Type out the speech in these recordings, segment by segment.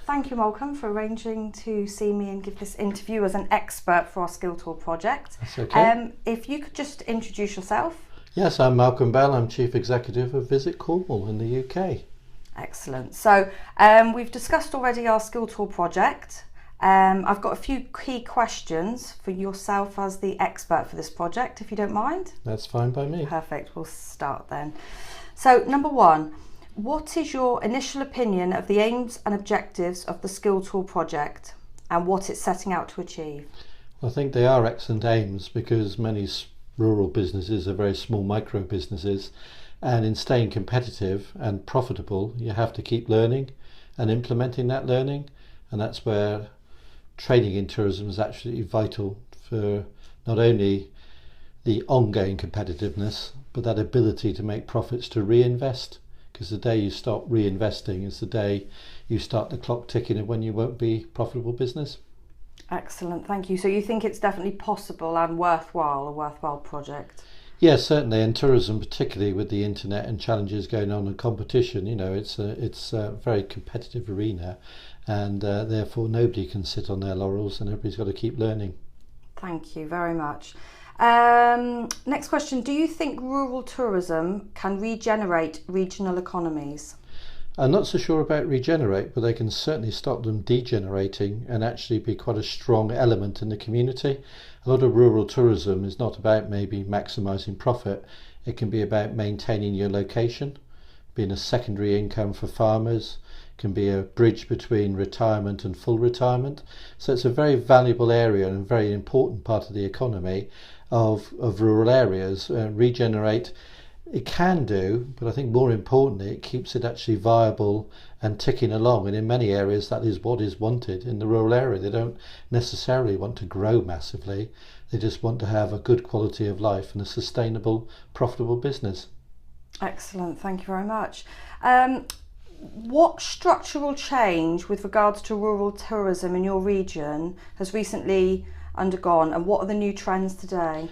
Thank you, Malcolm, for arranging to see me and give this interview as an expert for our Skill Tour project. That's okay. If you could just introduce yourself. Yes, I'm Malcolm Bell. I'm Chief Executive of Visit Cornwall in the UK. Excellent. So we've discussed already our Skill Tour project. I've got a few key questions for yourself as the expert for this project, if you don't mind. That's fine by me. Perfect. We'll start then. So, number one, what is your initial opinion of the aims and objectives of the Skill Tour project and what it's setting out to achieve? I think they are excellent aims because many rural businesses are very small micro businesses, and in staying competitive and profitable you have to keep learning and implementing that learning, and that's where training in tourism is absolutely vital for not only the ongoing competitiveness but that ability to make profits to reinvest, because the day you stop reinvesting is the day you start the clock ticking of when you won't be profitable business. Excellent, thank you. So you think it's definitely possible and a worthwhile project? Yes, certainly, and tourism, particularly with the internet and challenges going on and competition, it's a very competitive arena, and therefore nobody can sit on their laurels and everybody's got to keep learning. Thank you very much. Next question, do you think rural tourism can regenerate regional economies? I'm not so sure about regenerate, but they can certainly stop them degenerating and actually be quite a strong element in the community. A lot of rural tourism is not about maybe maximising profit, it can be about maintaining your location, being a secondary income for farmers, can be a bridge between retirement and full retirement. So it's a very valuable area and a very important part of the economy of rural areas. Regenerate, it can do, but I think more importantly it keeps it actually viable and ticking along, and in many areas that is what is wanted in the rural area. They don't necessarily want to grow massively, they just want to have a good quality of life and a sustainable, profitable business. Excellent, thank you very much. What structural change with regards to rural tourism in your region has recently undergone, and what are the new trends today?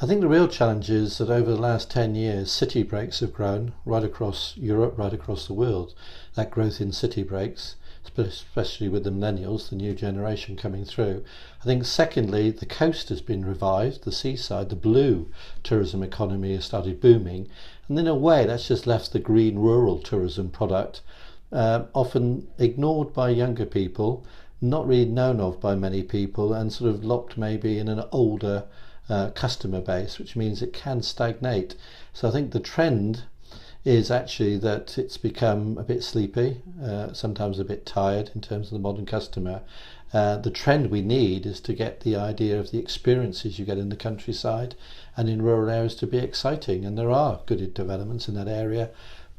I think the real challenge is that over the last 10 years city breaks have grown right across Europe, right across the world. That growth in city breaks, especially with the millennials, the new generation coming through. I think secondly, the coast has been revived, the seaside, the blue tourism economy has started booming, and in a way that's just left the green rural tourism product often ignored by younger people, not really known of by many people, and sort of locked maybe in an older customer base, which means it can stagnate. So I think the trend is actually that it's become a bit sleepy, sometimes a bit tired in terms of the modern customer. The trend we need is to get the idea of the experiences you get in the countryside and in rural areas to be exciting, and there are good developments in that area,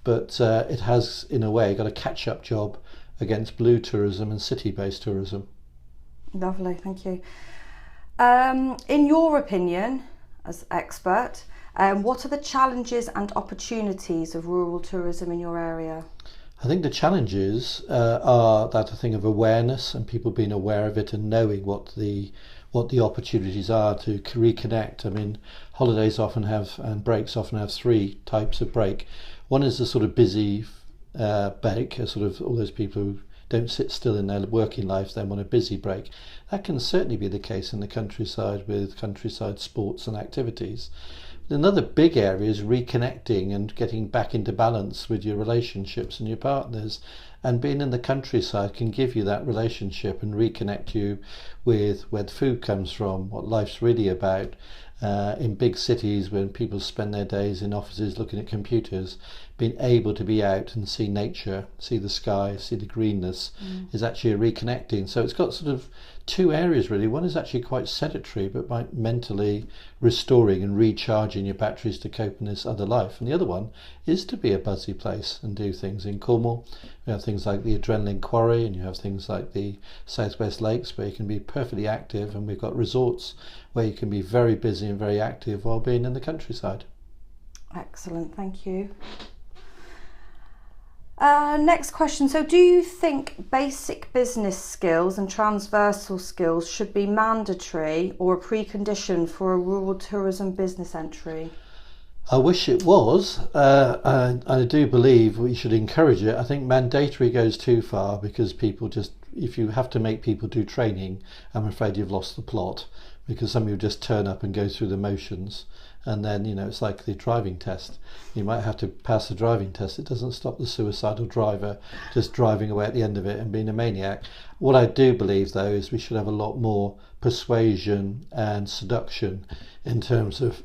but it has in a way got a catch-up job against blue tourism and city-based tourism. Lovely, thank you. In your opinion, as expert, what are the challenges and opportunities of rural tourism in your area? I think the challenges are that thing of awareness and people being aware of it and knowing what the opportunities are to reconnect. I mean, holidays often have, and breaks often have, three types of break. One is the sort of busy break, sort of all those people who don't sit still in their working lives, then want a busy break. That can certainly be the case in the countryside with countryside sports and activities. Another big area is reconnecting and getting back into balance with your relationships and your partners, and being in the countryside can give you that relationship and reconnect you with where the food comes from, what life's really about. In big cities, when people spend their days in offices looking at computers, being able to be out and see nature, see the sky, see the greenness is actually a reconnecting. So it's got sort of two areas really. One is actually quite sedentary, but by mentally restoring and recharging your batteries to cope in this other life. And the other one is to be a buzzy place and do things. In Cornwall, you have things like the Adrenaline Quarry, and you have things like the Southwest Lakes where you can be perfectly active, and we've got resorts where you can be very busy and very active while being in the countryside. Excellent, thank you. Next question. So do you think basic business skills and transversal skills should be mandatory or a precondition for a rural tourism business entry? I wish it was. I do believe we should encourage it. I think mandatory goes too far because people just if you have to make people do training, I'm afraid you've lost the plot, because some of you just turn up and go through the motions, and then it's like the driving test. You might have to pass the driving test. It doesn't stop the suicidal driver just driving away at the end of it and being a maniac. What I do believe, though, is we should have a lot more persuasion and seduction in terms of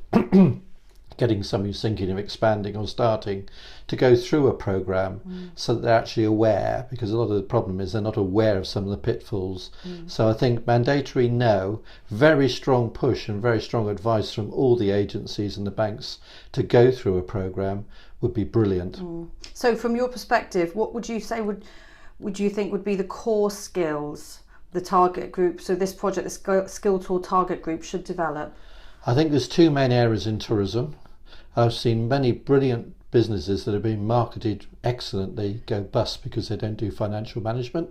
getting somebody who's thinking of expanding or starting to go through a program, so that they're actually aware, because a lot of the problem is they're not aware of some of the pitfalls. So I think mandatory no, very strong push and very strong advice from all the agencies and the banks to go through a program would be brilliant. So from your perspective, what would you say would you think would be the core skills the target group, so this project, the Skill Tour target group, should develop? I think there's two main areas in tourism. I've seen many brilliant businesses that have been marketed excellently go bust because they don't do financial management,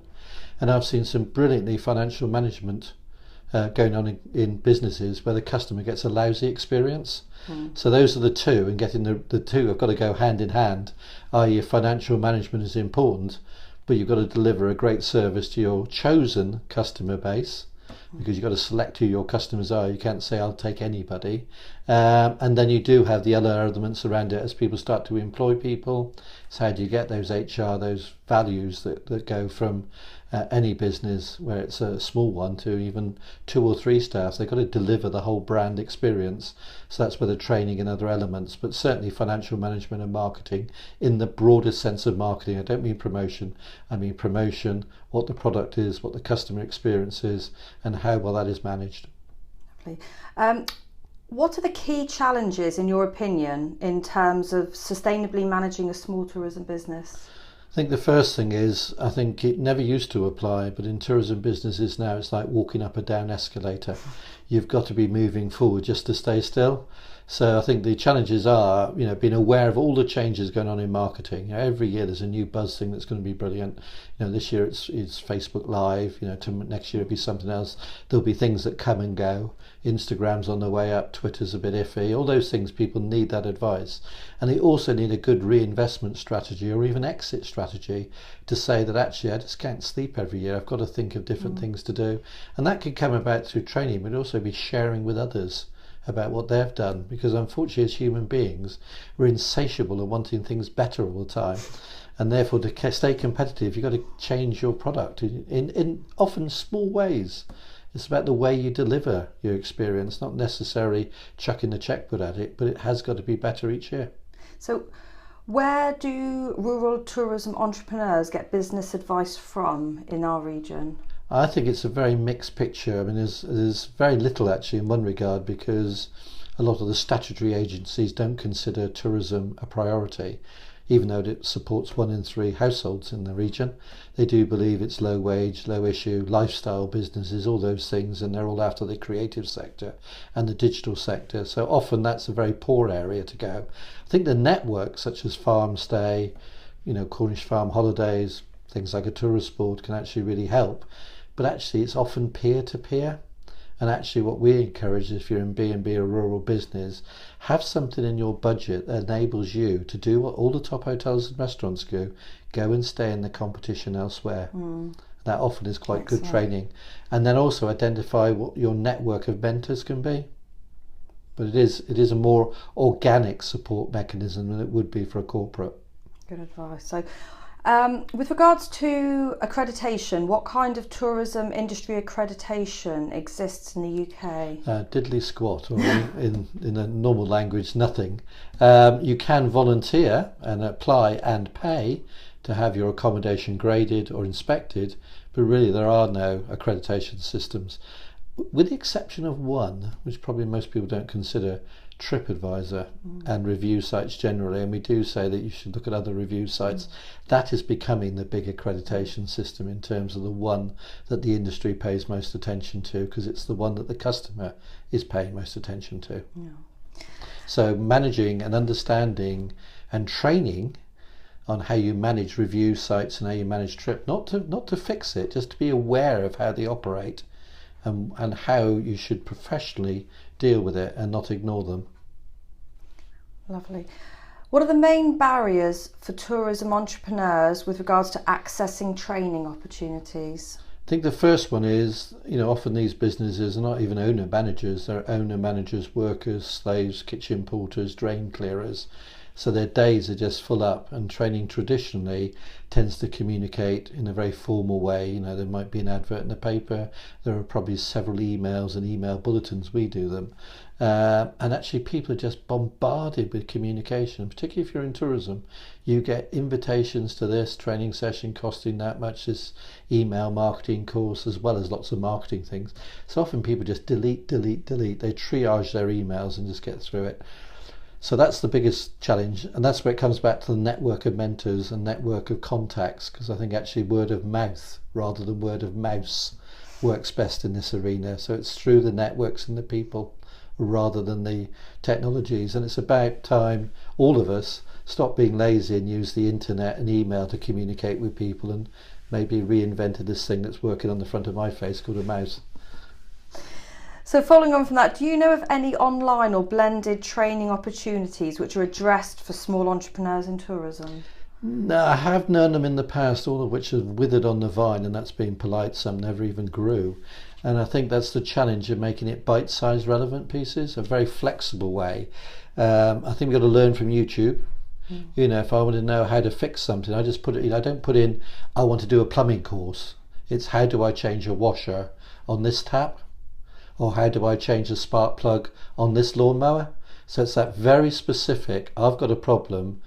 and I've seen some brilliantly financial management going on in businesses where the customer gets a lousy experience. So those are the two, and getting the two have got to go hand in hand, i.e. financial management is important, but you've got to deliver a great service to your chosen customer base, because you've got to select who your customers are. You can't say I'll take anybody. And then you do have the other elements around it as people start to employ people. So how do you get those HR, those values that go from any business where it's a small one to even 2 or 3 staff? They've got to deliver the whole brand experience. So that's where the training and other elements, but certainly financial management and marketing in the broadest sense of marketing. I don't mean promotion. I mean promotion, what the product is, what the customer experience is, and how well that is managed. Lovely. What are the key challenges, in your opinion, in terms of sustainably managing a small tourism business? I think the first thing is, I think it never used to apply, but in tourism businesses now it's like walking up a down escalator. You've got to be moving forward just to stay still. So I think the challenges are, being aware of all the changes going on in marketing. Every year there's a new buzz thing that's going to be brilliant. This year it's Facebook Live. Next year it'll be something else. There'll be things that come and go. Instagram's on the way up. Twitter's a bit iffy. All those things, people need that advice, and they also need a good reinvestment strategy or even exit strategy to say that actually I just can't sleep every year. I've got to think of different things to do, and that could come about through training, but also be sharing with others about what they've done, because unfortunately as human beings we're insatiable and wanting things better all the time, and therefore to stay competitive you've got to change your product in often small ways. It's about the way you deliver your experience, not necessarily chucking the checkbook at it, but it has got to be better each year. So where do rural tourism entrepreneurs get business advice from in our region? I think it's a very mixed picture. I mean, there's very little actually in one regard, because a lot of the statutory agencies don't consider tourism a priority, even though it supports 1 in 3 households in the region. They do believe it's low wage, low issue, lifestyle businesses, all those things, and they're all after the creative sector and the digital sector. So often that's a very poor area to go. I think the networks such as Farm Stay, Cornish Farm Holidays, things like a tourist board can actually really help. But actually it's often peer-to-peer. And actually what we encourage, if you're in B&B or rural business, have something in your budget that enables you to do what all the top hotels and restaurants do, go and stay in the competition elsewhere. That often is quite good training. And then also identify what your network of mentors can be. But it is a more organic support mechanism than it would be for a corporate. Good advice. So with regards to accreditation, what kind of tourism industry accreditation exists in the UK? Diddly squat, or in a normal language, nothing. You can volunteer and apply and pay to have your accommodation graded or inspected, but really there are no accreditation systems, with the exception of one, which probably most people don't consider, TripAdvisor and review sites generally, and we do say that you should look at other review sites. That is becoming the big accreditation system in terms of the one that the industry pays most attention to, because it's the one that the customer is paying most attention to. So managing and understanding and training on how you manage review sites and how you manage trip, not to fix it, just to be aware of how they operate and how you should professionally deal with it and not ignore them. Lovely. What are the main barriers for tourism entrepreneurs with regards to accessing training opportunities? I think the first one is, often these businesses are not even owner managers, they're owner managers, workers, slaves, kitchen porters, drain clearers. So their days are just full up, and training traditionally tends to communicate in a very formal way. There might be an advert in the paper, there are probably several emails and email bulletins, we do them. And actually people are just bombarded with communication, particularly if you're in tourism. You get invitations to this training session costing that much, this email marketing course, as well as lots of marketing things. So often people just delete. They triage their emails and just get through it. So that's the biggest challenge, and that's where it comes back to the network of mentors and network of contacts, because I think actually word of mouth rather than word of mouse works best in this arena. So it's through the networks and the people rather than the technologies, and it's about time all of us stop being lazy and use the internet and email to communicate with people, and maybe reinvented this thing that's working on the front of my face called a mouse. So following on from that, do you know of any online or blended training opportunities which are addressed for small entrepreneurs in tourism? No, I have known them in the past, all of which have withered on the vine, and that's being polite, some never even grew. And I think that's the challenge of making it bite-sized relevant pieces, a very flexible way. I think we've got to learn from YouTube. If I want to know how to fix something, I just put it in. I don't put in, I want to do a plumbing course. It's how do I change a washer on this tap? Or how do I change a spark plug on this lawnmower? So it's that very specific, I've got a problem,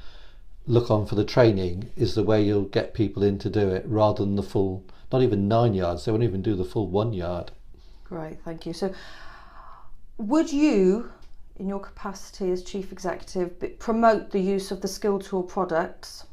look on for the training, is the way you'll get people in to do it, rather than the full, not even 9 yards, they won't even do the full 1 yard. Great, thank you. So would you, in your capacity as Chief Executive, promote the use of the Skilltool products?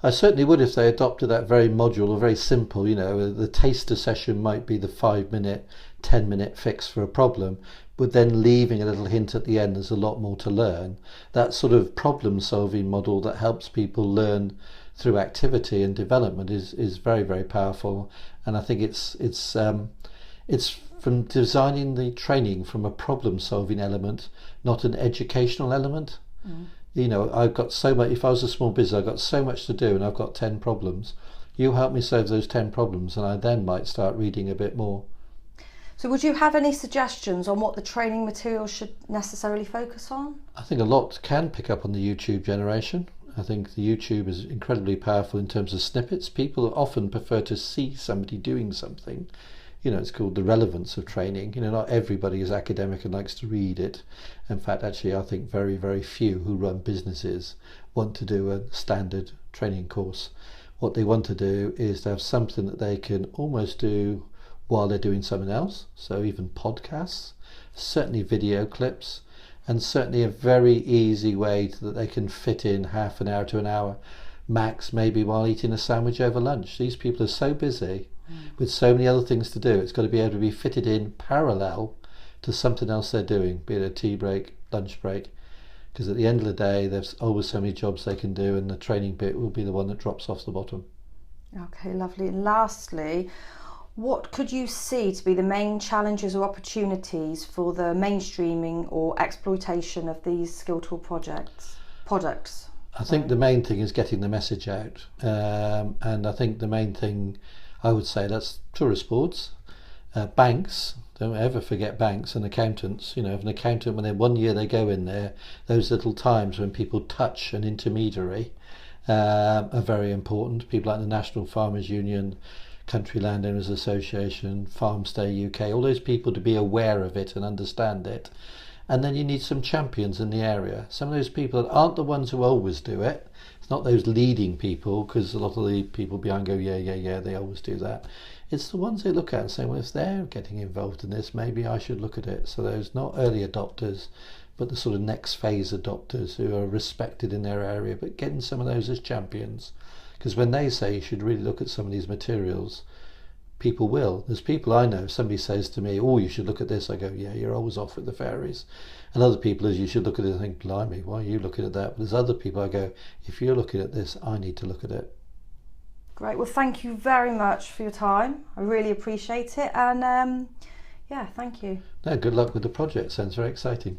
I certainly would if they adopted that very module, or very simple, the taster session might be the 5-minute, 10-minute fix for a problem, but then leaving a little hint at the end, there's a lot more to learn. That sort of problem solving model that helps people learn through activity and development is very, very powerful. And I think it's from designing the training from a problem solving element, not an educational element. I've got so much, if I was a small business, I've got so much to do and I've got 10 problems. You help me solve those 10 problems and I then might start reading a bit more. So would you have any suggestions on what the training material should necessarily focus on? I think a lot can pick up on the YouTube generation. I think the YouTube is incredibly powerful in terms of snippets. People often prefer to see somebody doing something. It's called the relevance of training. Not everybody is academic and likes to read it. In fact, actually, I think very, very few who run businesses want to do a standard training course. What they want to do is to have something that they can almost do while they're doing something else. So even podcasts, certainly video clips, and certainly a very easy way that they can fit in half an hour to an hour max, maybe while eating a sandwich over lunch. These people are so busy with so many other things to do. It's got to be able to be fitted in parallel to something else they're doing, be it a tea break, lunch break, because at the end of the day there's always so many jobs they can do, and the training bit will be the one that drops off the bottom. Okay, lovely. And lastly, what could you see to be the main challenges or opportunities for the mainstreaming or exploitation of these Skilltool products? I think the main thing is getting the message out, and I think the main thing I would say, that's tourist boards, banks. Don't ever forget banks and accountants. If an accountant, when 1 year they go in there, those little times when people touch an intermediary are very important. People like the National Farmers Union, Country Landowners Association, Farmstay UK, all those people to be aware of it and understand it. And then you need some champions in the area. Some of those people that aren't the ones who always do it. It's not those leading people, because a lot of the people behind go, yeah, they always do that. It's the ones they look at and say, well, if they're getting involved in this, maybe I should look at it. So those not early adopters, but the sort of next phase adopters who are respected in their area, but getting some of those as champions. Because when they say you should really look at some of these materials, people will. There's people I know, if somebody says to me, oh, you should look at this, I go, yeah, you're always off with the fairies. And other people, as you should look at it, I think, blimey, why are you looking at that? But there's other people I go, if you're looking at this, I need to look at it. Great, well, thank you very much for your time. I really appreciate it. And yeah, thank you. No, good luck with the project. Sounds very exciting.